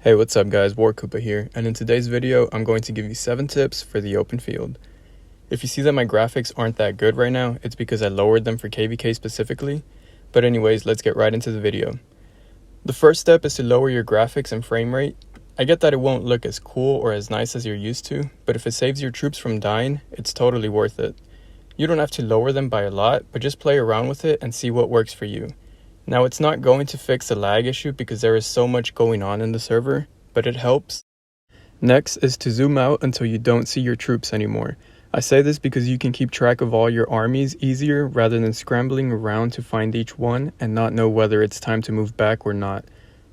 Hey, what's up guys, WarKoopa here, and in today's video, I'm going to give you 7 tips for the open field. If you see that my graphics aren't that good right now, it's because I lowered them for KVK specifically. But anyways, let's get right into the video. The first step is to lower your graphics and frame rate. I get that it won't look as cool or as nice as you're used to, but if it saves your troops from dying, it's totally worth it. You don't have to lower them by a lot, but just play around with it and see what works for you. Now, it's not going to fix the lag issue because there is so much going on in the server, but it helps. Next is to zoom out until you don't see your troops anymore. I say this because you can keep track of all your armies easier rather than scrambling around to find each one and not know whether it's time to move back or not.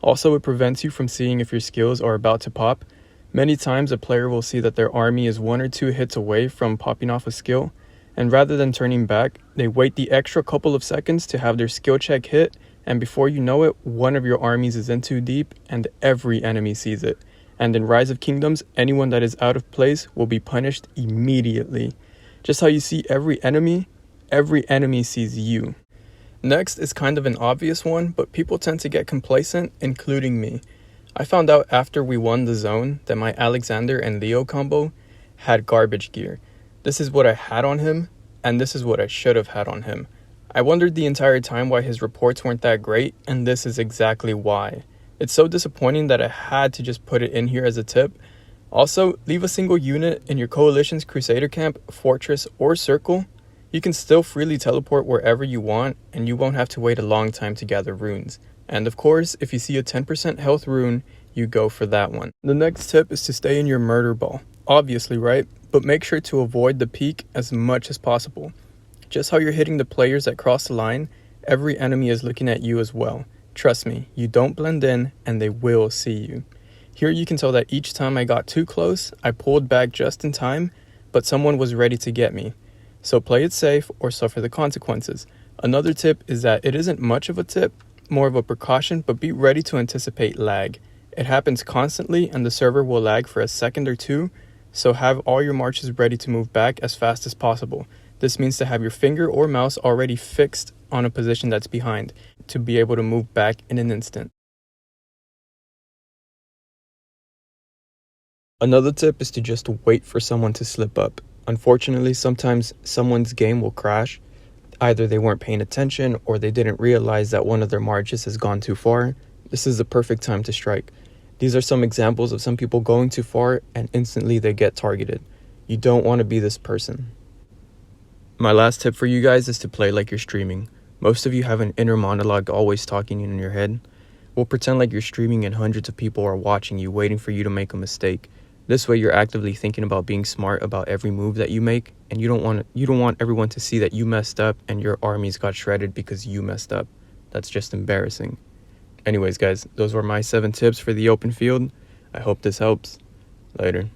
Also, it prevents you from seeing if your skills are about to pop. Many times a player will see that their army is 1 or 2 hits away from popping off a skill, and rather than turning back, they wait the extra couple of seconds to have their skill check hit, and before you know it, one of your armies is in too deep and every enemy sees it. And in Rise of Kingdoms, anyone that is out of place will be punished immediately. Just how you see every enemy sees you. Next is kind of an obvious one, but people tend to get complacent, including me. I found out after we won the zone that my Alexander and Leo combo had garbage gear. This is what I had on him, and this is what I should have had on him. I wondered the entire time why his reports weren't that great, and this is exactly why. It's so disappointing that I had to just put it in here as a tip. Also, leave a single unit in your coalition's crusader camp, fortress, or circle. You can still freely teleport wherever you want, and you won't have to wait a long time to gather runes. And of course, if you see a 10% health rune, you go for that one. The next tip is to stay in your murder ball. Obviously, right? But make sure to avoid the peak as much as possible. Just how you're hitting the players that cross the line, every enemy is looking at you as well. Trust me, you don't blend in and they will see you. Here you can tell that each time I got too close, I pulled back just in time, but someone was ready to get me. So play it safe or suffer the consequences. Another tip is that it isn't much of a tip, more of a precaution, but be ready to anticipate lag. It happens constantly and the server will lag for a second or two, so have all your marches ready to move back as fast as possible. This means to have your finger or mouse already fixed on a position that's behind, to be able to move back in an instant. Another tip is to just wait for someone to slip up. Unfortunately, sometimes someone's game will crash. Either they weren't paying attention or they didn't realize that one of their marches has gone too far. This is the perfect time to strike. These are some examples of some people going too far and instantly they get targeted. You don't want to be this person. My last tip for you guys is to play like you're streaming. Most of you have an inner monologue always talking in your head. We'll pretend like you're streaming and hundreds of people are watching you, waiting for you to make a mistake. This way you're actively thinking about being smart about every move that you make, and you don't want everyone to see that you messed up and your armies got shredded because you messed up. That's just embarrassing. Anyways guys, those were my 7 tips for the open field. I hope this helps. Later.